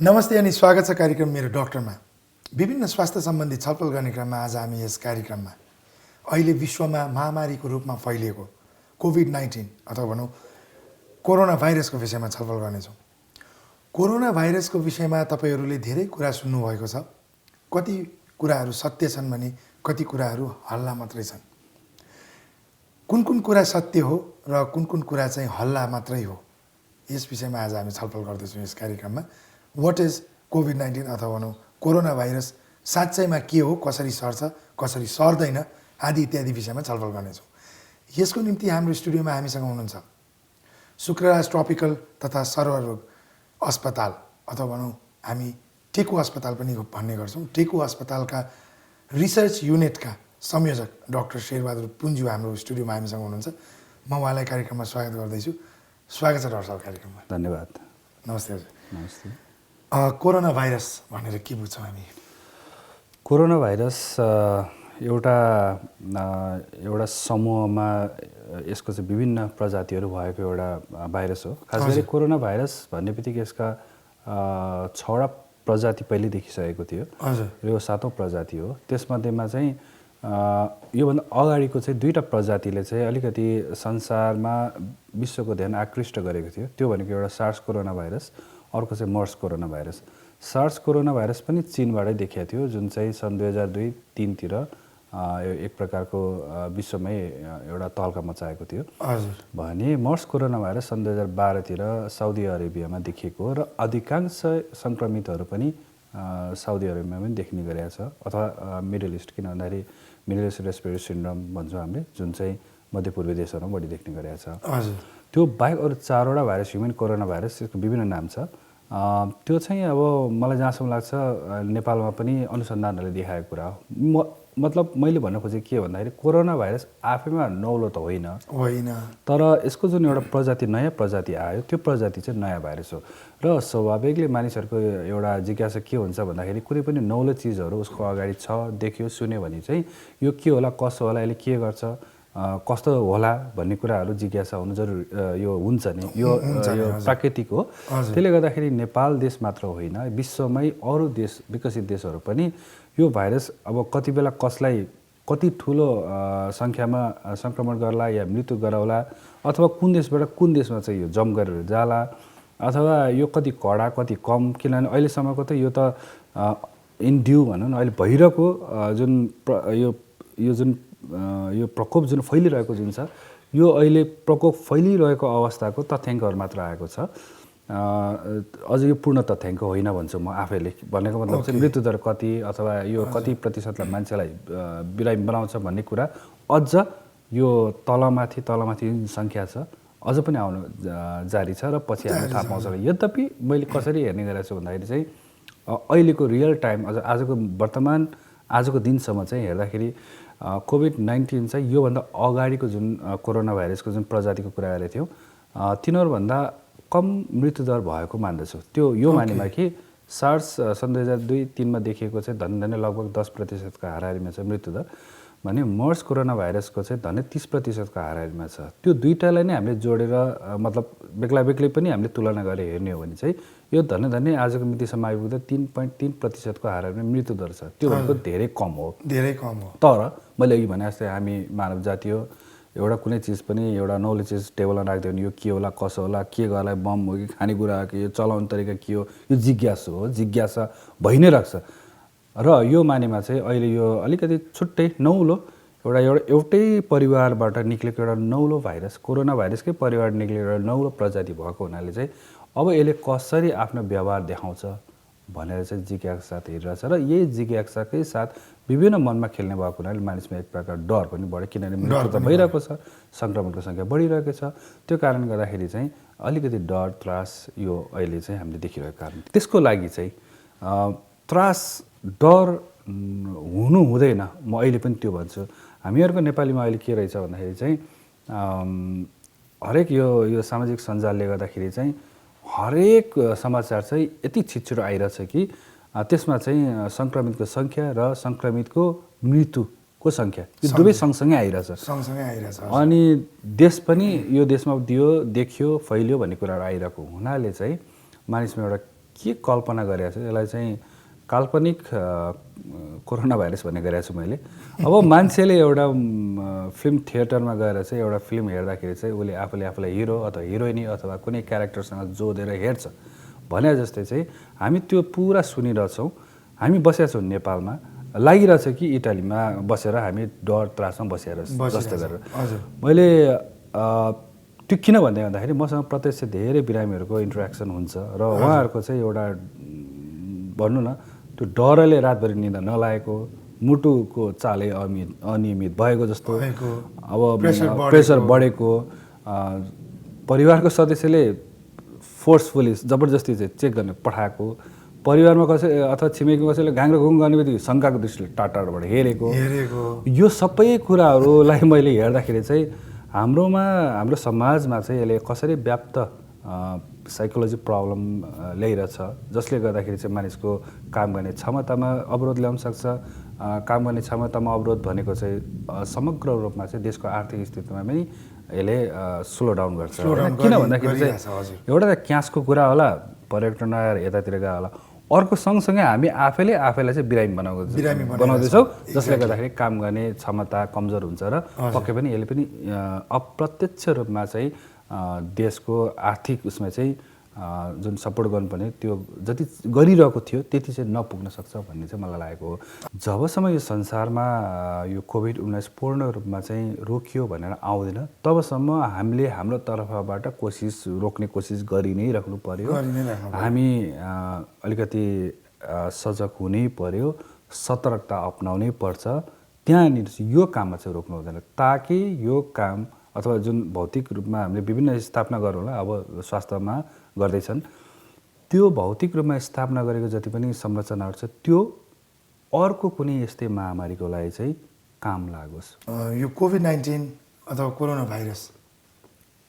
नमस्ते अनि स्वागत छ कार्यक्रम मेरो डाक्टरमा। विभिन्न स्वास्थ्य सम्बन्धी छलफल गर्ने क्रममा आज हामी यस कार्यक्रममा अहिले विश्वमा महामारीको रूपमा फैलिएको कोभिड-19 अथवा भनौँ कोरोना भाइरसको विषयमा छलफल गर्नेछौँ। कोरोना भाइरसको विषयमा तपाईँहरूले धेरै कुरा सुन्नुभएको छ। कति कुराहरू सत्य छन् भने कति कुराहरू हल्ला मात्रै छन्। कुन कुरा सत्य हो र कुन कुरा चाहिँ हल्ला मात्रै हो, यस विषयमा आज हामी छलफल गर्दैछौँ यस कार्यक्रममा। वाट इज कोभिड-19 अथवा भनौँ कोरोना भाइरस साँच्चैमा के हो, कसरी सर्छ, कसरी सर्दैन आदि इत्यादि विषयमा छलफल गर्नेछौँ। यसको निम्ति हाम्रो स्टुडियोमा हामीसँग हुनुहुन्छ शुक्रराज ट्रपिकल तथा सर्वरोग अस्पताल अथवा भनौँ हामी टेकु अस्पताल पनि भन्ने गर्छौँ। टेकु अस्पतालका रिसर्च युनिटका संयोजक डाक्टर शेरबहादुर पुन्जु हाम्रो स्टुडियोमा हामीसँग हुनुहुन्छ। म उहाँलाई कार्यक्रममा स्वागत गर्दैछु। स्वागत छ डाक्टर साहब कार्यक्रममा। धन्यवाद। नमस्ते हजुर। नमस्ते। कोरोना भाइरस भनेर के बुझ्छौँ हामी? कोरोना भाइरस एउटा समूहमा यसको चाहिँ विभिन्न प्रजातिहरू भएको एउटा भाइरस हो। खास गरी कोरोना भाइरस भन्ने बित्तिकै यसका 6वटा प्रजाति पहिले देखिसकेको थियो। यो 7औं प्रजाति हो। त्यसमध्येमा चाहिँ योभन्दा अगाडिको चाहिँ 2टा प्रजातिले चाहिँ अलिकति संसारमा विश्वको ध्यान आकृष्ट गरेको थियो। त्यो भनेको एउटा सार्स कोरोना भाइरस, अर्को चाहिँ MERS corona virus. SARS corona virus पनि चीनबाटै देखिएको थियो, जुन चाहिँ सन् 2002-03 तिर एक प्रकारको विश्वमै एउटा तहल्का मचाएको थियो। भने मर्स कोरोना भाइरस सन् 2012 तिर साउदी अरेबियामा देखिएको र अधिकांश सङ्क्रमितहरू पनि साउदी अरेबियामा पनि देखिने गरेको छ, अथवा मिडल इस्ट, किन भन्दाखेरि मिडल इस्ट रेस्पिरेटरी सिन्ड्रोम भन्छौँ हामीले, जुन चाहिँ मध्यपूर्वी देशहरूमा बढी देख्ने गरेको छ। त्यो बाहेक अरू 4वटा भाइरस, ह्युमन कोरोना भाइरस, यसको विभिन्न नाम छ। त्यो चाहिँ अब मलाई जहाँसम्म लाग्छ नेपालमा पनि अनुसन्धानहरूले देखाएको कुरा हो। मतलब मैले भन्न खोजेको के भन्दाखेरि कोरोना भाइरस आफैमा नौलो त होइन, तर यसको जुन एउटा प्रजाति, नयाँ प्रजाति आयो, त्यो प्रजाति चाहिँ नयाँ भाइरस हो। र स्वाभाविकले मानिसहरूको एउटा जिज्ञासा के हुन्छ भन्दाखेरि कुनै पनि नौलो चिजहरू उसको अगाडि छ, देख्यो, सुन्यो भने चाहिँ यो के होला, कसो होला, यसले के गर्छ, कस्तो होला भन्ने कुराहरू जिज्ञासा हुनु जरुरी, यो हुन्छ नि, यो प्राकृतिक हो। त्यसले गर्दाखेरि नेपाल देश मात्र होइन, विश्वमै अरू देश, विकसित देशहरू पनि यो भाइरस अब कति बेला कसलाई कति ठुलो सङ्ख्यामा सङ्क्रमण गर्ला या मृत्यु गराउला, अथवा कुन देशबाट कुन देशमा चाहिँ यो जम्प गरेर जाला, अथवा यो कति कडा कति कम। किनभने अहिलेसम्मको त यो त इन ड्यू भनौँ न, अहिले भइरहेको जुन यो प्रकोप जुन फैलिरहेको जुन छ, यो अहिले प्रकोप फैलिरहेको अवस्थाको तथ्याङ्कहरू मात्र आएको छ। अझ यो पूर्ण तथ्याङ्क होइन भन्छु म आफैले। भनेको मतलब चाहिँ मृत्युदर कति अथवा यो कति प्रतिशतलाई मान्छेलाई बिरामी बनाउँछ भन्ने कुरा अझ यो तलमाथि जुन सङ्ख्या छ अझ पनि आउनु जारी छ र पछि हामी थाहा पाउँछ। यद्यपि मैले कसरी हेर्ने गरेको छु भन्दाखेरि चाहिँ अहिलेको रियल टाइम, अझ आजको दिनसम्म चाहिँ हेर्दाखेरि कोभिड-19 चाहिँ योभन्दा अगाडिको जुन कोरोना भाइरसको जुन प्रजातिको कुरा गरेको थियौँ, तिनीहरूभन्दा कम मृत्युदर भएको मान्दछु। त्यो यो मानेमा कि सार्स सन् 2002-03 देखिएको चाहिँ धन्य लगभग 10% का हाराहारीमा छ मृत्युदर, भने मर्स कोरोना भाइरसको चाहिँ धन्य 30% का हाराहारीमा छ। त्यो दुईटालाई नै हामीले जोडेर मतलब बेग्लै पनि हामीले तुलना गरेर हेर्ने हो भने चाहिँ यो धन्य आजको मितिसम्म आइपुग्दा 3.3% को हाराहारीमा मृत्युदर छ। त्यो भनेको धेरै कम हो। तर मैले अघि भने जस्तै हामी मानव जाति हो, एउटा कुनै चिज पनि एउटा नौलो चिज टेबलमा राख्दियो भने यो के होला, कसो होला, के गर्ला, बम हो कि खानेकुरा हो कि, यो चलाउने तरिका के हो, यो जिज्ञासा भइ नै राख्छ। र यो मानेमा चाहिँ अहिले यो अलिकति छुट्टै नौलो एउटै परिवारबाट निक्लेको एउटा नौलो भाइरस, कोरोना भाइरसकै परिवारबाट निक्लेको एउटा नौलो प्रजाति भएको हुनाले चाहिँ अब यसले कसरी आफ्नो व्यवहार देखाउँछ भनेर चाहिँ जिज्ञासाका साथ हेरिरहेछ। र यही जिज्ञासाकै साथ विभिन्न मनमा खेल्ने भएको हुनाले मानिसमा एक प्रकार डर पनि बढ्यो, किनभने मृत्यु त भइरहेको छ, सङ्क्रमणको सङ्ख्या बढिरहेको छ। त्यो कारणले गर्दाखेरि चाहिँ अलिकति डर, त्रास यो अहिले चाहिँ हामीले देखिरहेको कारण। त्यसको लागि चाहिँ त्रास, डर हुनु हुँदैन, म अहिले पनि त्यो भन्छु। हामीहरूको नेपालीमा अहिले के रहेछ भन्दाखेरि चाहिँ हरेक यो सामाजिक सञ्जालले गर्दाखेरि चाहिँ हरेक समाचार चाहिँ यति छिटो आइरहेछ कि त्यसमा चाहिँ सङ्क्रमितको सङ्ख्या र सङ्क्रमितको मृत्युको सङ्ख्या यो दुवै सँगसँगै आइरहेछ। अनि देश पनि यो देशमा देखियो, फैलियो भन्ने कुराहरू आइरहेको हुनाले चाहिँ मानिसमा एउटा के कल्पना गरेको छु यसलाई चाहिँ काल्पनिक कोरोना भाइरस भन्ने गरेको छु मैले। अब मान्छेले एउटा फिल्म थिएटरमा गएर चाहिँ एउटा फिल्म हेर्दाखेरि चाहिँ उसले आफूलाई हिरो अथवा हिरोइनी अथवा कुनै क्यारेक्टरसँग जोडेर हेर्छ भने जस्तै चाहिँ हामी त्यो पुरा सुनिरहेछौँ। हामी बसेका छौँ नेपालमा, लागिरहेछ कि इटालीमा बसेर हामी डर त्रासमा बसेर जस्तो गरेर। मैले त्यो किन भन्दाखेरि मसँग प्रत्यक्ष धेरै बिरामीहरूको इन्टरेक्सन हुन्छ र उहाँहरूको चाहिँ एउटा भन्नु न त्यो डरले रातभरि निदा नलागेको, मुटुको चालै अनियमित भएको जस्तो, अब प्रेसर बढेको, परिवारको सदस्यले फोर्सफुली जबरजस्ती चाहिँ चेक गर्ने पठाएको, परिवारमा कसै अथवा छिमेकीमा कसैले घाङ्ग्रोघुङ गर्ने बित्तिकै शङ्काको दृष्टिले टाढाबाट हेरेको, यो सबै कुराहरूलाई मैले हेर्दाखेरि चाहिँ हाम्रो समाजमा चाहिँ यसले कसरी व्याप्त साइकोलोजी प्रब्लम ल्याइरहेछ, जसले गर्दाखेरि चाहिँ मानिसको काम गर्ने क्षमतामा अवरोध ल्याउन सक्छ। काम गर्ने क्षमतामा अवरोध भनेको चाहिँ समग्र रूपमा चाहिँ देशको आर्थिक स्थितिमा पनि यसले स्लो डाउन गर्छ। किन भन्दाखेरि चाहिँ एउटा त क्यासको कुरा होला, पर्यटन आएर यतातिर गयो होला, अर्को सँगसँगै हामी आफैलाई चाहिँ बिरामी बनाउँदैछौँ, जसले गर्दाखेरि काम गर्ने क्षमता कमजोर हुन्छ र पक्कै पनि यसले पनि अप्रत्यक्ष रूपमा चाहिँ देशको आर्थिक उसमा चाहिँ जुन सपोर्ट गर्नुपर्ने त्यो जति गरिरहेको थियो त्यति चाहिँ नपुग्न सक्छ भन्ने चाहिँ मलाई लागेको हो। जबसम्म यो संसारमा यो कोभिड-19 पूर्ण रूपमा चाहिँ रोकियो भनेर आउँदैन तबसम्म हामीले हाम्रो तर्फबाट रोक्ने कोसिस गरि नै राख्नु पर्यो। हामी अलिकति सजग हुनै पर्यो, सतर्कता अपनाउनै पर्छ। त्यहाँनिर यो काममा चाहिँ रोक्नु हुँदैन, ताकि यो काम अथवा जुन भौतिक रूपमा हामीले विभिन्न स्थापना गरौँ होला, अब स्वास्थ्यमा गर्दैछन्, त्यो भौतिक रूपमा स्थापना गरेको जति पनि संरचनाहरू छ त्यो अर्को कुनै यस्तै महामारीको लागि चाहिँ काम लागोस्। यो कोभिड-19 अथवा कोरोना भाइरस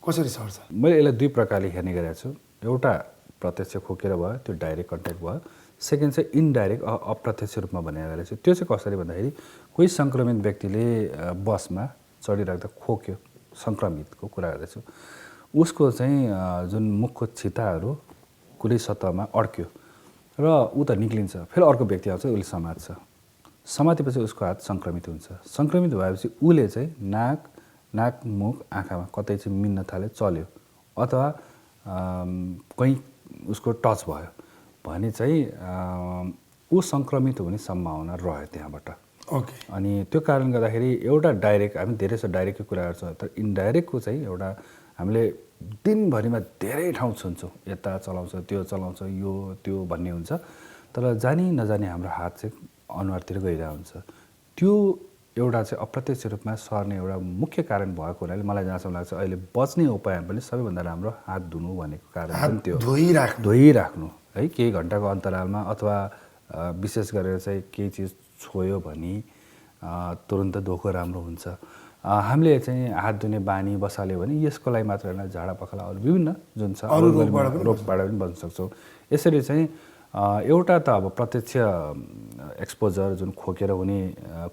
कसरी सर्छ? मैले यसलाई दुई प्रकारले हेर्ने गरेको छु। एउटा प्रत्यक्ष खोकेर भयो, त्यो डाइरेक्ट कन्ट्याक्ट भयो। सेकेन्ड चाहिँ इन्डाइरेक्ट अप्रत्यक्ष रूपमा भनेर गरेको छु। त्यो चाहिँ कसरी भन्दाखेरि कोही सङ्क्रमित व्यक्तिले बसमा चढिराख्दा खोक्यो, सङ्क्रमितको कुरा गर्दैछु, उसको चाहिँ जुन मुखको छिताहरू कुनै सतहमा अड्क्यो र ऊ त निक्लिन्छ, फेरि अर्को व्यक्ति आउँछ, उसले समात्छ, समातेपछि उसको हात सङ्क्रमित हुन्छ। सङ्क्रमित भएपछि उसले चाहिँ नाक मुख आँखामा कतै चाहिँ मिल्न थाल्यो, चल्यो अथवा कहीँ उसको टच भयो भने चाहिँ ऊ सङ्क्रमित हुने सम्भावना रह्यो त्यहाँबाट। अनि त्यो कारण गर्दाखेरि एउटा डाइरेक्ट, हामी धेरै जस्तो डाइरेक्टको कुरा गर्छौँ, तर इन्डाइरेक्टको चाहिँ एउटा हामीले दिनभरिमा धेरै ठाउँ छुन्छौँ, यता चलाउँछ, त्यो चलाउँछ, यो त्यो भन्ने हुन्छ, तर जानी नजानी हाम्रो हात चाहिँ अनुहारतिर गइरहेको हुन्छ। त्यो एउटा चाहिँ अप्रत्यक्ष रूपमा सर्ने एउटा मुख्य कारण भएको हुनाले मलाई जहाँसम्म लाग्छ अहिले बच्ने उपाय पनि सबैभन्दा राम्रो हात धुनु भनेको कारण पनि त्यो धोइराख्नु है, केही घन्टाको अन्तरालमा, अथवा विशेष गरेर चाहिँ केही चिज छोयो भने तुरन्त धोको राम्रो हुन्छ। हामीले चाहिँ हात धुने बानी बसाल्यो भने यसको लागि मात्र होइन, झाडा पखाला अरू विभिन्न जुन छ रोगबाट पनि बच्न सक्छौँ। यसरी चाहिँ एउटा त अब प्रत्यक्ष एक्सपोजर जुन खोकेर हुने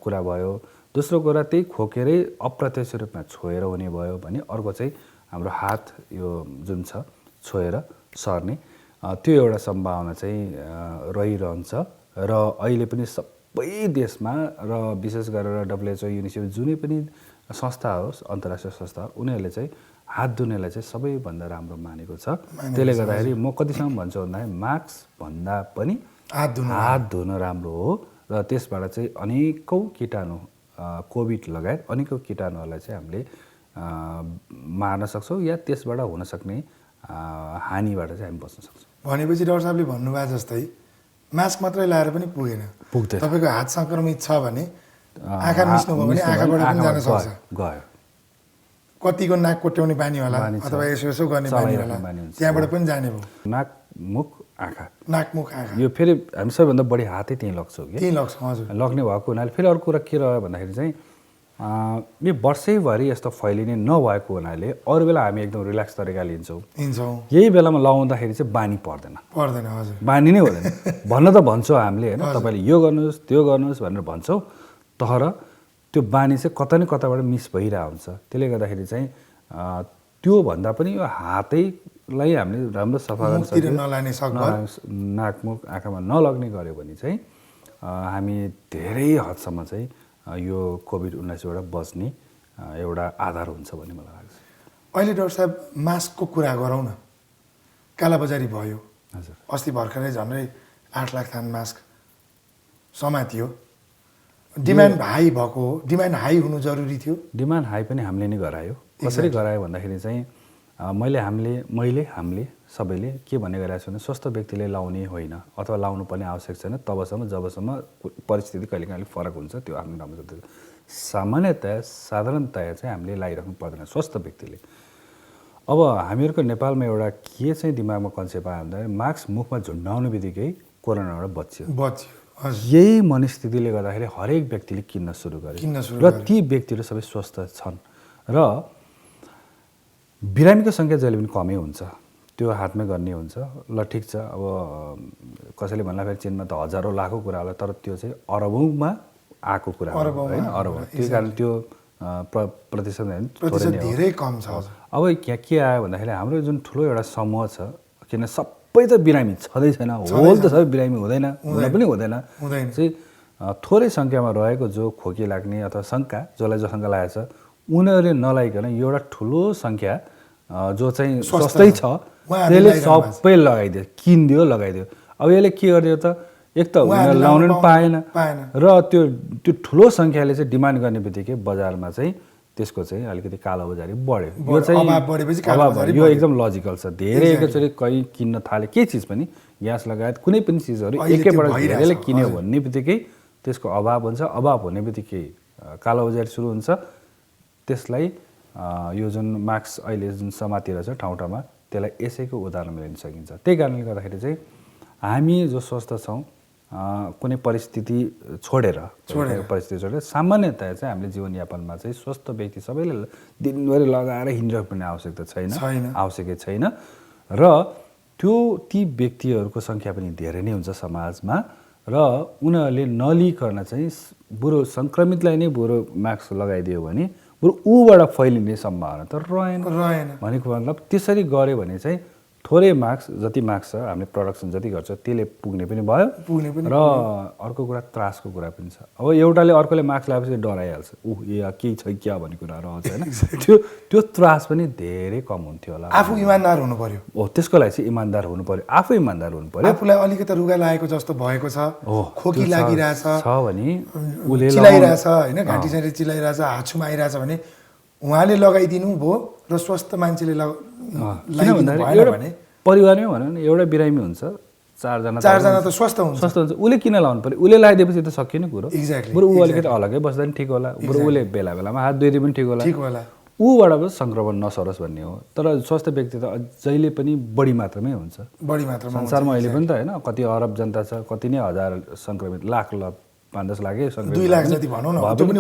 कुरा भयो, दोस्रो कुरा त्यही खोकेरै अप्रत्यक्ष रूपमा छोएर हुने भयो भने अर्को चाहिँ हाम्रो हात यो जुन छ छोएर सर्ने त्यो एउटा सम्भावना चाहिँ रहिरहन्छ। र अहिले पनि सबै देशमा र विशेष गरेर WHO, युनिसेफ जुनै पनि संस्था होस्, अन्तर्राष्ट्रिय संस्था, उनीहरूले चाहिँ हात धुनेलाई चाहिँ सबैभन्दा राम्रो मानेको छ। त्यसले गर्दाखेरि म कतिसम्म भन्छु भन्दाखेरि मास्क भन्दा पनि हात धुन राम्रो हो र त्यसबाट चाहिँ अनेकौँ कीटाणु, कोभिड लगायत अनेकौँ कीटाणुहरूलाई चाहिँ हामीले मार्न सक्छौँ या त्यसबाट हुन सक्ने हानिबाट चाहिँ हामी बच्न सक्छौँ। भनेपछि डाक्टर साहबले भन्नुभयो जस्तै मास्क मात्रै लाएर पनि पुग्दैन। तपाईँको हात सङ्क्रमित छ भने आँखा मिच्नुभयो भने आँखाबाट पनि जान सक्छ, गयो। कतिको नाक कोट्याउने बानी होला अथवा यसो गर्ने बानी होला, त्यहाँबाट पनि जाने भयो। नाक मुख आँखा यो फेरि हामी सबैभन्दा बढी हातै त्यहीँ लग्छौँ कि हजुर। लग्ने भएको हुनाले फेरि अर्को कुरा के रह्यो भन्दाखेरि चाहिँ यो वर्षैभरि यस्तो फैलिने नभएको हुनाले अरू बेला हामी एकदम रिल्याक्स तरिका लिन्छौँ, यही बेलामा लगाउँदाखेरि चाहिँ बानी पर्दैन हजुर, बानी नै हुँदैन। भन्न त भन्छौँ हामीले होइन, तपाईँले यो गर्नुहोस् त्यो गर्नुहोस् भनेर भन्छौँ, तर त्यो बानी चाहिँ कता न कताबाट मिस भइरहेको हुन्छ। त्यसले गर्दाखेरि चाहिँ त्यो भन्दा पनि यो हातै मास्कलाई हामीले राम्रो सफा गर्न मुखतिर सक्यो नलाने सकभर नाक मुख आँखामा नलग्ने गऱ्यो भने चाहिँ हामी धेरै हदसम्म चाहिँ यो कोभिड-19बाट बच्ने एउटा आधार हुन्छ भन्ने मलाई लाग्छ। अहिले डाक्टर साहब मास्कको कुरा गरौँ न। कालाबजारी भयो, हजुर अस्ति भर्खरै झन्डै 8 लाख थान मास्क समातियो। डिमान्ड हाई भएको हो, डिमान्ड हाई हुनु जरुरी थियो। डिमान्ड हाई पनि हामीले नै गरायो। कसरी गरायो भन्दाखेरि चाहिँ हामीले सबैले के भन्ने गरिरहेको छु भने स्वस्थ व्यक्तिले लाउने होइन अथवा लाउनु पर्ने आवश्यक छैन तबसम्म जबसम्म परिस्थिति कहिलेकाहीँ फरक हुन्छ, त्यो आफ्नो राम्रो छ। साधारणतया चाहिँ हामीले लगाइराख्नु पर्दैन स्वस्थ व्यक्तिले। अब हामीहरूको नेपालमा एउटा के चाहिँ दिमागमा कन्सेप्ट आयो भन्दाखेरि मास्क मुखमा झुन्डाउने बित्तिकै कोरोनाबाट बच्यो। यही मनस्थितिले गर्दाखेरि हरेक व्यक्तिले किन्न सुरु गरे र ती व्यक्तिहरू सबै स्वस्थ छन् र बिरामीको सङ्ख्या जहिले पनि कमै हुन्छ, त्यो हातमै गर्ने हुन्छ। ल ठिक छ, अब कसैले भन्ला फेरि चीनमा त हजारौँ लाखौँ कुरा होला, तर त्यो चाहिँ अरबौँमा आएको कुरा हो होइन, अरबौँ। त्यही कारण त्यो प्रतिशत धेरै कम छ। अब यहाँ के आयो भन्दाखेरि हाम्रो जुन ठुलो एउटा समूह छ, किन सबै त बिरामी छँदै छैन, होल त सबै बिरामी हुँदैन, हुन पनि हुँदैन चाहिँ थोरै सङ्ख्यामा रहेको जो खोकी लाग्ने अथवा शङ्का, जसलाई जो शङ्का लागेको छ उनीहरूले नलाइकन एउटा ठुलो सङ्ख्या जो चाहिँ सस्तै छ त्यसले सबै लगाइदियो, किनिदियो, लगाइदियो। अब यसले के गरिदियो त, एक त उनीहरूले लाउन पनि पाएन र त्यो ठुलो सङ्ख्याले चाहिँ डिमान्ड गर्ने बित्तिकै बजारमा चाहिँ त्यसको चाहिँ अलिकति कालोबजारी बढ्यो। यो चाहिँ यो एकदम लजिकल छ। धेरै एकैचोटि कहीँ किन्न थाले केही चिज पनि, ग्यास लगायत कुनै पनि चिजहरू एकैबाट धेरैले किन्यो भन्ने बित्तिकै त्यसको अभाव हुन्छ। अभाव हुने बित्तिकै कालोबजारी सुरु हुन्छ। त्यसलाई यो जुन मास्क अहिले जुन समातिरहेको छ ठाउँ ठाउँमा, त्यसलाई यसैको उदाहरण लिन सकिन्छ। त्यही कारणले गर्दाखेरि चाहिँ हामी जो स्वस्थ छौँ कुनै परिस्थिति छोडेर सामान्यतया चाहिँ हामीले जीवनयापनमा चाहिँ स्वस्थ व्यक्ति सबैले दिनभरि लगाएर हिँडिरहनुपर्ने आवश्यकता छैन, आवश्यकै छैन र ती व्यक्तिहरूको सङ्ख्या पनि धेरै नै हुन्छ समाजमा र उनीहरूले नलिकन चाहिँ बरु सङ्क्रमितलाई नै बरु मास्क लगाइदियो भने बरु ऊबाट फैलिने सम्भावना त रहेन भनेको मतलब त्यसरी गऱ्यो भने चाहिँ थोरै मास्क जति मास्क छ हामीले प्रडक्सन जति गर्छ त्यसले पुग्ने पनि भयो र अर्को कुरा त्रासको कुरा पनि छ। अब एउटाले अर्कोले मास्क लगाएपछि डराइहाल्छ, केही छ क्या भन्ने कुराहरू आउँछ होइन, त्यो त्रास पनि धेरै कम हुन्थ्यो होला। आफू इमान्दार हुनु पर्यो। त्यसको लागि चाहिँ इमान्दार हुनु पर्यो, आफू इमान्दार हुनु पर्यो। आफूलाई अलिकति रुगा लागेको जस्तो भएको छ, खोकी लागिरहेछ भने उसले चिलाइरहेछ होइन, घाँटी साँटी चिलाइरहेछ, हाछुमा आइरहेछ भने उहाँले लगाइदिनु भयो र स्वस्थ मान्छेले परिवारमै भनौँ न, एउटा बिरामी हुन्छ, चारजना त स्वस्थ हुन्छ, उसले किन लाउनु पर्यो? उसले लगाइदिएपछि त सकियो नि कुरो। एक्ज्याक्टली। बरु ऊ अलिकति अलग्गै बस्दा पनि ठिक होला, बरु उसले बेला बेलामा हात धोइदिए पनि ठिक होला, ऊबाट पनि सङ्क्रमण नसरोस् भन्ने हो। तर स्वस्थ व्यक्ति त जहिले पनि बढी मात्रामै हुन्छ, बढी मात्रामा। संसारमा अहिले पनि त होइन कति अरब जनता छ, कति नै हजार सङ्क्रमित, लाख 5-10 लाखै सङ्क्रमित, 2 लाख जति भनौँ न, त्यो पनि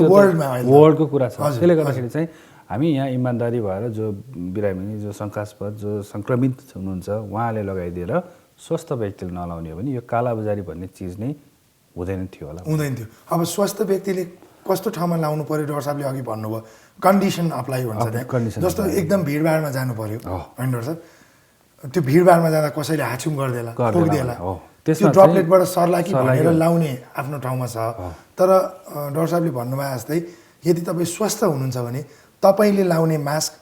वर्ल्डको कुरा छ। त्यसले गर्दाखेरि चाहिँ हामी यहाँ इमान्दारी भएर जो बिरामी, जो शङ्कास्पद, जो सङ्क्रमित हुनुहुन्छ उहाँले लगाइदिएर स्वस्थ व्यक्तिले नलाउने हो भने यो कालाबजारी भन्ने चिज नै हुँदैन थियो होला, हुँदैन थियो। अब स्वस्थ व्यक्तिले कस्तो ठाउँमा लाउनु पर्यो, डाक्टर साहबले अघि भन्नुभयो कन्डिसन अप्लाई हुन्छ त्यहाँ। जस्तो एकदम भिडभाडमा जानु पर्यो होइन डाक्टर साहब, त्यो भिडभाडमा जाँदा कसैले हाछुम गरिदिएला, ठोकिदिएला, त्यो ड्रपलेटबाट सर्ला कि भनेर लाउने आफ्नो ठाउँमा छ। तर डाक्टर साहबले भन्नुभयो जस्तै यदि तपाईँ स्वस्थ हुनुहुन्छ भने तपाईँले लाउने मास्क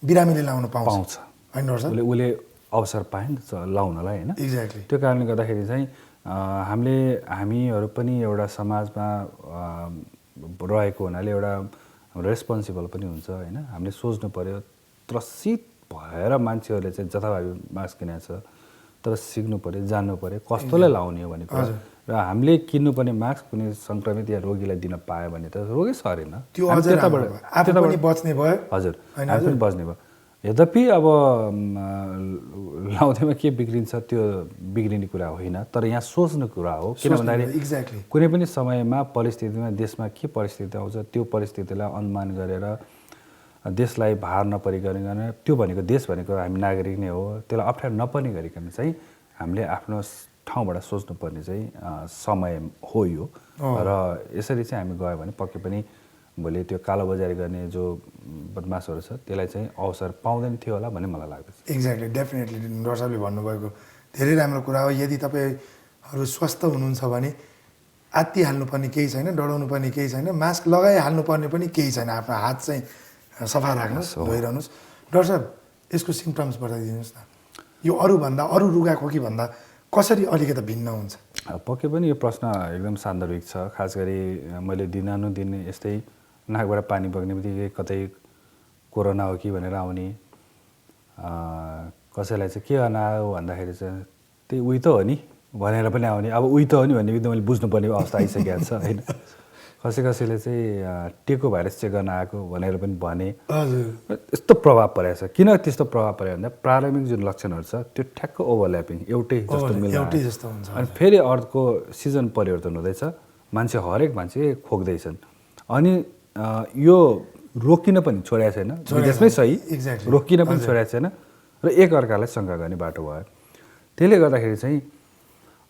बिरामीले लाउन पाउँछ होइन डाक्टर साहब, उसले अवसर पाए नि त लाउनलाई होइन। एक्ज्याक्टली। त्यो कारणले गर्दाखेरि चाहिँ हामीहरू पनि एउटा समाजमा रहेको हुनाले एउटा रेस्पोन्सिबल पनि हुन्छ होइन। हामीले सोच्नु पर्यो, त्रसित भएर मान्छेहरूले चाहिँ जथाभावी मास्क किनेको छ, तर सिक्नु पर्यो, जान्नु पर्यो कस्तोलाई लाउने हो भने कुरा। र हामीले किन्नुपर्ने मास्क कुनै सङ्क्रमित या रोगीलाई दिन पायो भने त रोगै सरेन, त्यो आफू पनि बच्ने भयो। हजुर, आफू पनि बच्ने भयो। यद्यपि अब लाउँदैमा के बिग्रिन्छ त्यो बिग्रिने कुरा होइन, तर यहाँ सोच्ने कुरा हो। किन भन्दाखेरि एक्ज्याक्टली कुनै पनि समयमा परिस्थितिमा देशमा के परिस्थिति आउँछ त्यो परिस्थितिलाई अनुमान गरेर देशलाई भार नपरिकन, त्यो भनेको देश भनेको हामी नागरिक नै हो, त्यसलाई अप्ठ्यारो नपर्ने गरिकन चाहिँ हामीले आफ्नो ठाउँबाट सोच्नुपर्ने चाहिँ समय हो यो। र यसरी चाहिँ हामी गयो भने पक्कै पनि भोलि त्यो कालोबजारी गर्ने जो बदमासहरू छ त्यसलाई चाहिँ अवसर पाउँदैन थियो होला भन्ने मलाई लाग्दछ। एक्ज्याक्टली, डेफिनेटली डाक्टर साहबले भन्नुभएको धेरै राम्रो कुरा हो। यदि तपाईँहरू स्वस्थ हुनुहुन्छ भने आत्तिहाल्नुपर्ने केही छैन, डराउनु पर्ने केही छैन, मास्क लगाइहाल्नुपर्ने पनि केही छैन। आफ्नो हात चाहिँ सफा राख्नुहोस्, धोइरहनुहोस्। डाक्टर साहब, यसको सिम्पटम्स बताइदिनुहोस् न। यो अरू रुगाखोकीभन्दा कसरी अलिकति भिन्न हुन्छ? पक्कै पनि यो प्रश्न एकदम सान्दर्भिक छ। खास गरी मैले दिनानुदिन यस्तै नाकबाट पानी बग्ने बित्तिकै कतै कोरोना हो कि भनेर आउने, कसैलाई चाहिँ के आयो भन्दाखेरि चाहिँ त्यही उही त हो नि भनेर पनि आउने। अब उही त हो नि भन्ने बित्तिकै मैले बुझ्नुपर्ने अवस्था आइसकेको छ होइन। कसैले चाहिँ टेको भाइरस चेक गर्न आएको भनेर पनि भने। यस्तो प्रभाव परेको छ। किन त्यस्तो प्रभाव पऱ्यो भन्दा प्रारम्भिक जुन लक्षणहरू छ त्यो ठ्याक्क ओभरल्यापिङ एउटै जस्तो हुन्छ। अनि फेरि अर्को सिजन परिवर्तन हुँदैछ, हरेक मान्छे खोक्दैछन्। अनि यो रोकिन पनि छोडेको छैन, विदेशमै सही, रोकिन पनि छोडेको छैन र एकअर्कालाई शङ्का गर्ने बाटो भयो। त्यसले गर्दाखेरि चाहिँ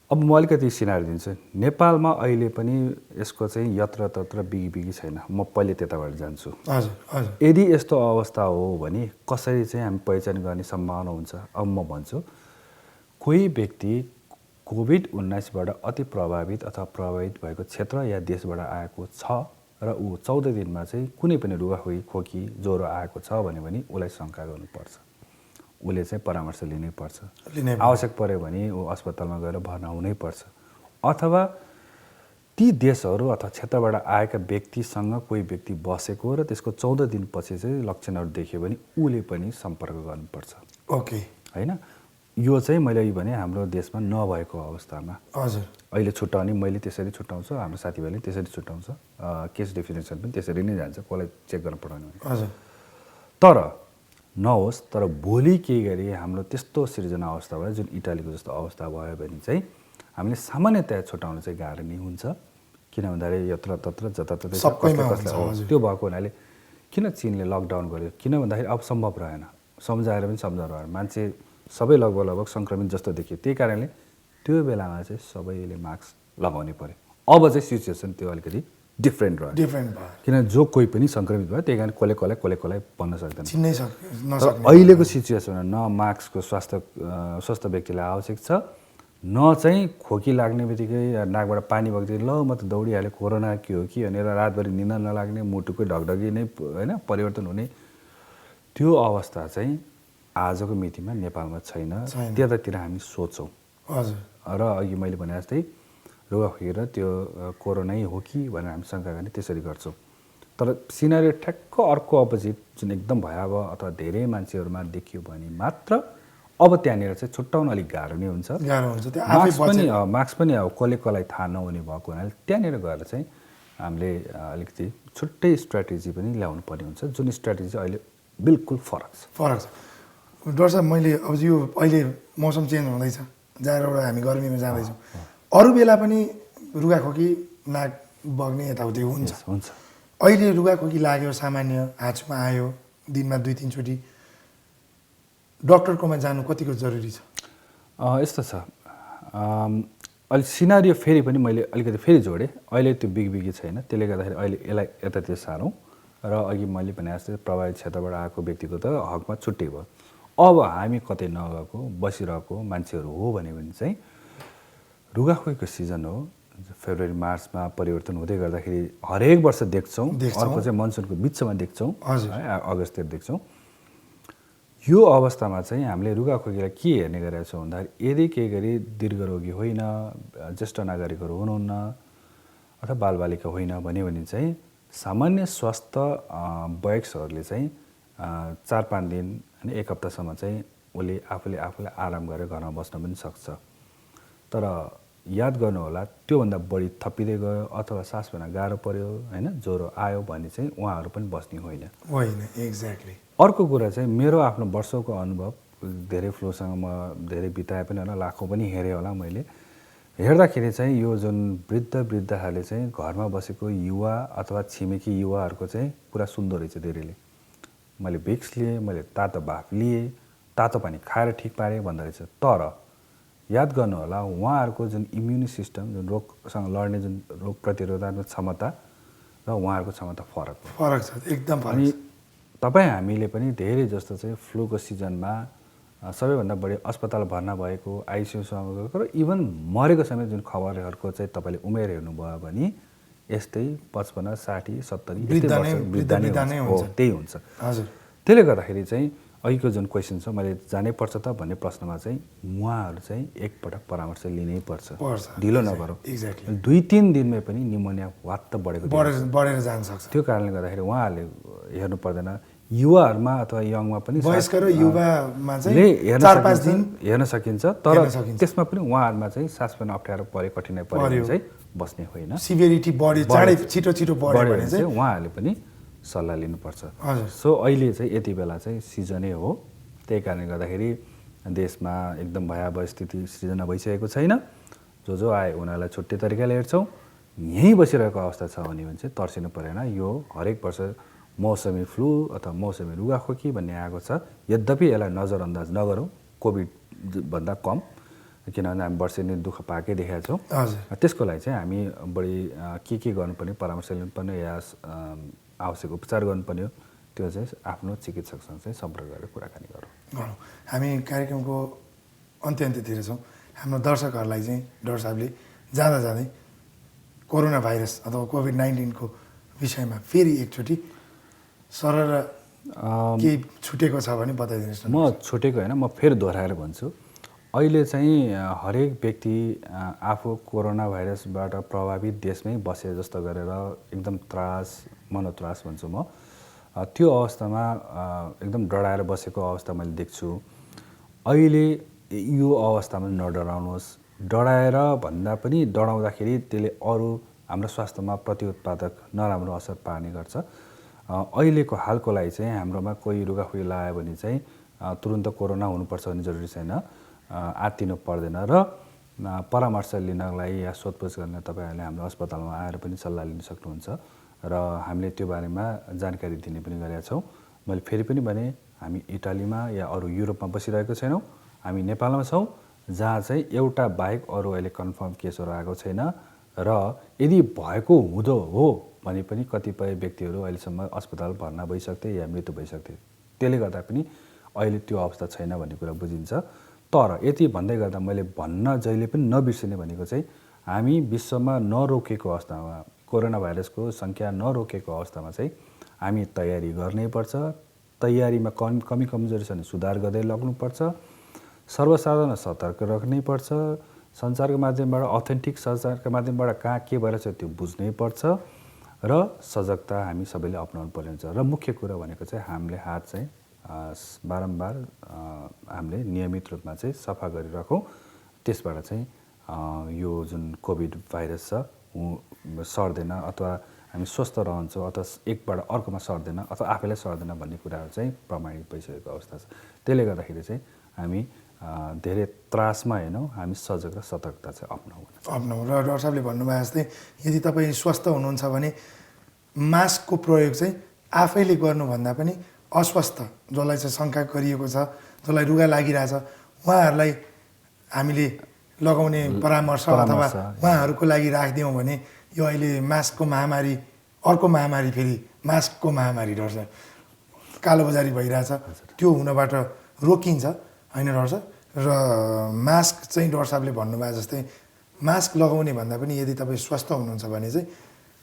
अब म अलिकति सिनारी दिन्छु। नेपालमा अहिले पनि यसको चाहिँ यत्रतत्र बिगी छैन। म पहिले त्यताबाट जान्छु। यदि यस्तो अवस्था हो भने कसरी चाहिँ हामी पहिचान गर्ने सम्भावना हुन्छ? अब म भन्छु, कोही व्यक्ति कोभिड-19बाट अति प्रभावित अथवा प्रभावित भएको क्षेत्र या देशबाट आएको छ र ऊ 14 दिनमा चाहिँ कुनै पनि रुगाखोकी, खोकी, ज्वरो आएको छ भने उसलाई शङ्का गर्नुपर्छ। उसले चाहिँ परामर्श लिनै पर्छ। आवश्यक पर्यो भने ऊ अस्पतालमा गएर भर्ना हुनै पर्छ। अथवा ती देशहरू अथवा क्षेत्रबाट आएका व्यक्तिसँग कोही व्यक्ति बसेको र त्यसको 14 दिनपछि चाहिँ लक्षणहरू देखियो भने उसले पनि सम्पर्क गर्नुपर्छ। ओके, होइन? यो चाहिँ मैले भने हाम्रो देशमा नभएको अवस्थामा अहिले छुट्याउने, मैले त्यसरी छुट्याउँछु, हाम्रो साथीभाइले त्यसरी छुट्याउँछ। केस डेफिनेसन पनि त्यसरी नै जान्छ, कसलाई चेक गर्न पठाउने भने। तर नहोस्, तर भोलि केही गरी हाम्रो त्यस्तो सिर्जना अवस्था भयो जुन इटालीको जस्तो अवस्था भयो भने चाहिँ हामीले सामान्यतया छुट्याउन चाहिँ गाह्रो नै हुन्छ। किन भन्दाखेरि यत्रतत्र जताततै त्यो भएको हुनाले किन चीनले लकडाउन गर्यो? किन भन्दाखेरि अब सम्भव रहेन, सम्झाएर पनि सम्झाउनु भएन। मान्छे सबै लगभग सङ्क्रमित जस्तो देखियो। त्यही कारणले त्यो बेलामा चाहिँ सबैले मास्क लगाउनै पर्यो। अब चाहिँ सिचुएसन त्यो अलिकति डिफ्रेन्ट भयो। किन जो कोही पनि सङ्क्रमित भयो, त्यही कारण कसलाई भन्न सक्दैन। अहिलेको सिचुएसनमा न मास्कको स्वस्थ व्यक्तिलाई आवश्यक छ, न चाहिँ खोकी लाग्ने बित्तिकै नाकबाट पानी बग्दै ल म त दौडिहालेँ, कोरोना के हो कि भनेर रातभरि निन्दा नलाग्ने, मुटुकै ढकढकी नै होइन परिवर्तन हुने, त्यो अवस्था चाहिँ आजको मितिमा नेपालमा छैन। त्यतातिर हामी सोच्छौँ। र अघि मैले भने जस्तै रुगाखोकी र त्यो कोरोनै हो कि भनेर हामी शङ्का गर्ने, त्यसरी गर्छौँ। तर सिनारी ठ्याक्क अर्को अपोजिट जुन एकदम भयावह अथवा धेरै मान्छेहरूमा देखियो भने मात्र अब त्यहाँनिर चाहिँ छुट्याउन अलिक गाह्रो नै हुन्छ। मास्क पनि अब कसलाई थाहा नहुने भएको हुनाले त्यहाँनिर गएर चाहिँ हामीले अलिकति छुट्टै स्ट्राटेजी पनि ल्याउनु पर्ने हुन्छ, जुन स्ट्राटेजी अहिले बिल्कुल फरक छ। डाक्टर साहब, मैले अब यो अहिले मौसम चेन्ज हुँदैछ, जाडोबाट हामी गर्मीमा जाँदैछौँ, अरू बेला पनि रुगाखोकी, नाक बग्ने यताउति हुन्छ। अहिले रुगाखोकी लाग्यो, सामान्य हाँचुमा आयो, दिनमा 2-3 चोटि, डक्टरकोमा जानु कतिको जरुरी छ? यस्तो छ, अहिले सिनारियो फेरि पनि मैले अलिकति फेरि जोडेँ। अहिले त्यो बिगी छैन, त्यसले गर्दाखेरि अहिले यसलाई यतातिर सारौँ। र अघि मैले भने जस्तै प्रभावित क्षेत्रबाट आएको व्यक्तिको त हकमा छुट्टै भयो। अब हामी कतै नगएको बसिरहेको मान्छेहरू हो भने चाहिँ रुगाखोकीको सिजन हो। फेब्रुअरी मार्चमा परिवर्तन हुँदै गर्दाखेरि हरेक वर्ष देख्छौँ। अर्को चाहिँ मनसुनको बिचमा देख्छौँ, अगस्ततिर देख्छौँ। यो अवस्थामा चाहिँ हामीले रुगाखोकीलाई के हेर्ने गरेका छौँ भन्दाखेरि यदि केही गरी दीर्घरोगी होइन, ज्येष्ठ नागरिकहरू हुनुहुन्न अथवा बालबालिका होइन भने चाहिँ सामान्य स्वास्थ्य वयस्कहरूले चाहिँ 4-5 दिन अनि 1 हप्तासम्म चाहिँ उसले आफूलाई आराम गरेर घरमा बस्न पनि सक्छ। तर याद गर्नुहोला, त्योभन्दा बढी थपिँदै गयो अथवा सास फेर्न गाह्रो पर्यो, होइन, ज्वरो आयो भने चाहिँ उहाँहरू पनि बस्ने होइन। एक्ज्याक्टली। अर्को कुरा चाहिँ मेरो आफ्नो वर्षौँको अनुभव, धेरै फ्लूसँग म धेरै बिताए पनि होला, लाखौँ पनि हेरेँ होला मैले। हेर्दाखेरि चाहिँ यो जुन वृद्धहरूले चाहिँ घरमा बसेको युवा अथवा छिमेकी युवाहरूको चाहिँ पुरा सुन्दो रहेछ धेरैले। मैले भिक्स लिएँ, मैले तातो भाप लिएँ, तातो पानी खाएर ठिक पारेँ भन्दो रहेछ। तर याद गर्नुहोला, उहाँहरूको जुन इम्युनी सिस्टम, जुन रोगसँग लड्ने जुन रोग प्रतिरोधात्मक क्षमता र उहाँहरूको क्षमता फरक हो। फरक छ, एकदम फरक अनि छ। तपाईँ हामीले पनि धेरै जस्तो चाहिँ फ्लूको सिजनमा सबैभन्दा बढी अस्पताल भर्ना भएको, आइसियुसम्म गएको र इभन मरेको समेत जुन खबरहरूको चाहिँ तपाईँले उमेर हेर्नुभयो भने यस्तै 55, 60, 70 यस्तै वर्ष वृद्ध नै हुन्छ। त्यही हुन्छ। हजुर। त्यसले गर्दाखेरि चाहिँ अहिलेको जुन क्वेसन छ, मैले जानै पर्छ त भन्ने प्रश्नमा चाहिँ उहाँहरू चाहिँ एकपटक परामर्श लिनै पर्छ, ढिलो नगरौँ। एक्ज्याक्टली। 2-3 दिनमै पनि निमोनिया वात्त बढेको बढेर जान सक्छ। त्यो कारणले गर्दाखेरि उहाँहरूले हेर्नु पर्दैन। युवाहरूमा अथवा यङमा पनि वयस्क र युवामा चाहिँ 4-5 दिन हेर्न सकिन्छ, तर त्यसमा पनि उहाँहरूमा चाहिँ सास फेर्न अप्ठ्यारो परे, कठिनाइ परे चाहिँ बस्ने होइन। सिभिरिटी बढी चाँडै छिटो बढ्यो भने चाहिँ उहाँहरूले पनि सल्लाह लिनुपर्छ। हजुर। सो अहिले चाहिँ यति बेला चाहिँ सिजनै हो। त्यही कारणले गर्दाखेरि देशमा एकदम भयावह स्थिति सृजना भइसकेको छैन। जो आए उनीहरूलाई छुट्टै तरिकाले हेर्छौँ। यहीँ बसिरहेको अवस्था छ भने चाहिँ तर्सिनु परेन। यो हरेक वर्ष मौसमी फ्लू अथवा मौसमी रुगाखोकी भन्ने आएको छ। यद्यपि यसलाई नजरअन्दाज नगरौँ, कोभिडभन्दा कम, किनभने हामी वर्षेनी दुःख पाएकै देखेका छौँ। त्यसको लागि चाहिँ हामी बढी के गर्नुपर्ने, परामर्श लिनुपर्ने या आवश्यक उपचार गर्नुपर्ने हो, त्यो चाहिँ आफ्नो चिकित्सकसँग चाहिँ सम्पर्क गरेर कुराकानी गरौँ। हामी कार्यक्रमको अन्त्यतिर छौँ। हाम्रो दर्शकहरूलाई चाहिँ डाक्टर साहबले जाँदै कोरोना भाइरस अथवा कोभिड-19 को विषयमा फेरि एकचोटि सरल केही छुटेको छ भने बताइदिनुहोस् न। म छुटेको होइन, म फेरि दोहोऱ्याएर भन्छु। अहिले चाहिँ हरेक व्यक्ति आफू कोरोना भाइरसबाट प्रभावित देशमै बसे जस्तो गरेर एकदम मनोत्रास भन्छु म, त्यो अवस्थामा एकदम डराएर बसेको अवस्था मैले देख्छु। अहिले यो अवस्थामा नडराउनुहोस्। डराएर भन्दा पनि डराउँदाखेरि त्यसले अरू हाम्रो स्वास्थ्यमा प्रतिउत्पादक नराम्रो असर पार्ने गर्छ। अहिलेको हालको लागि चाहिँ हाम्रोमा कोही रुगाखोकी लाग्यो भने चाहिँ तुरुन्त कोरोना हुनुपर्छ भन्ने जरुरी छैन, आत्तिनु पर्दैन। र परामर्श लिनलाई या सोधपुछ गर्न तपाईँहरूले हाम्रो अस्पतालमा आएर पनि सल्लाह लिन सक्नुहुन्छ र हामीले त्यो बारेमा जानकारी दिने पनि गरेका छौँ। मैले फेरि पनि भने, हामी इटालीमा या अरू युरोपमा बसिरहेको छैनौँ, हामी नेपालमा छौँ, जहाँ चाहिँ एउटा बाहेक अरू अहिले कन्फर्म केसहरू आएको छैन। र यदि भएको हुँदो हो भने पनि कतिपय व्यक्तिहरू अहिलेसम्म अस्पताल भर्ना भइसक्थे या मृत्यु भइसक्थे। त्यसले गर्दा पनि अहिले त्यो अवस्था छैन भन्ने कुरा बुझिन्छ। तर यति भन्दै गर्दा मैले भन्न जहिले पनि नबिर्सिने भनेको चाहिँ हामी विश्वमा नरोकेको अवस्थामा, कोरोना भाइरसको सङ्ख्या नरोकेको अवस्थामा चाहिँ हामी तयारी गर्नैपर्छ। तयारीमा कमी कमजोरी छ भने सुधार गर्दै लग्नुपर्छ। सर्वसाधारण सतर्क राख्नैपर्छ। सञ्चारको माध्यमबाट, अथेन्टिक सञ्चारको माध्यमबाट कहाँ के भइरहेछ त्यो बुझ्नै पर्छ र सजगता हामी सबैले अपनाउनु पर्ने हुन्छ। र मुख्य कुरा भनेको चाहिँ हामीले हात चाहिँ बारम्बार हामीले नियमित रूपमा चाहिँ सफा गरिराखौँ। त्यसबाट चाहिँ यो जुन कोभिड भाइरस छ सर्दैन, अथवा हामी स्वस्थ रहन्छौँ, अथवा एकबाट अर्कोमा सर्दैन, अथवा आफैलाई सर्दैन भन्ने कुराहरू चाहिँ प्रमाणित भइसकेको अवस्था छ। त्यसले गर्दाखेरि चाहिँ हामी धेरै त्रासमा हेर्नौँ, हामी सजग र सतर्कता चाहिँ अपनाउँ। र डाक्टर साहबले भन्नुभयो जस्तै यदि तपाईँ स्वस्थ हुनुहुन्छ भने मास्कको प्रयोग चाहिँ आफैले गर्नुभन्दा पनि अस्वस्थ, जसलाई चाहिँ शङ्का गरिएको छ, जसलाई रुगा लागिरहेछ, उहाँहरूलाई हामीले लगाउने परामर्श अथवा उहाँहरूको लागि राखिदियौँ भने यो अहिले मास्कको महामारी, अर्को महामारी, फेरि मास्कको महामारी डाक्टर साहब कालोबजारी भइरहेछ, त्यो हुनबाट रोकिन्छ होइन डाक्टर साहब? र मास्क चाहिँ डाक्टर साहबले भन्नुभयो जस्तै मास्क लगाउने भन्दा पनि यदि तपाईँ स्वस्थ हुनुहुन्छ भने चाहिँ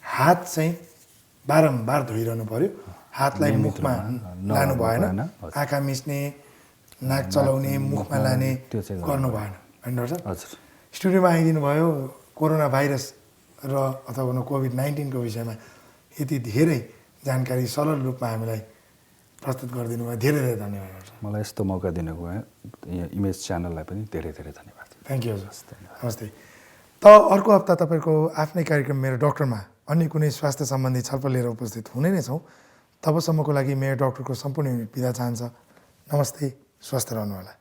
हात चाहिँ बारम्बार धोइरहनु पर्यो। हातलाई मुखमा लानु भएन, आँखा मिच्ने, नाक चलाउने, मुखमा लाने गर्नु भएन होइन डाक्टर साहब? हजुर। स्टुडियोमा आइदिनु भयो, कोरोना भाइरस र अथवा कोभिड-19 को विषयमा यति धेरै जानकारी सरल रूपमा हामीलाई प्रस्तुत गरिदिनु भयो। धेरै धेरै धन्यवाद। मलाई यस्तो मौका दिनुको यहाँ इमेज च्यानललाई पनि धेरै धेरै धन्यवाद। थ्याङ्क यू हजुर। नमस्ते। त अर्को हप्ता तपाईँको आफ्नै कार्यक्रम मेरो डाक्टरमा अन्य कुनै स्वास्थ्य सम्बन्धी छलफल लिएर उपस्थित हुने नै छौँ। तबसम्मको लागि मेरो डाक्टरको सम्पूर्ण युनिट बिदा चाहन्छ। नमस्ते, स्वस्थ रहनुहोला।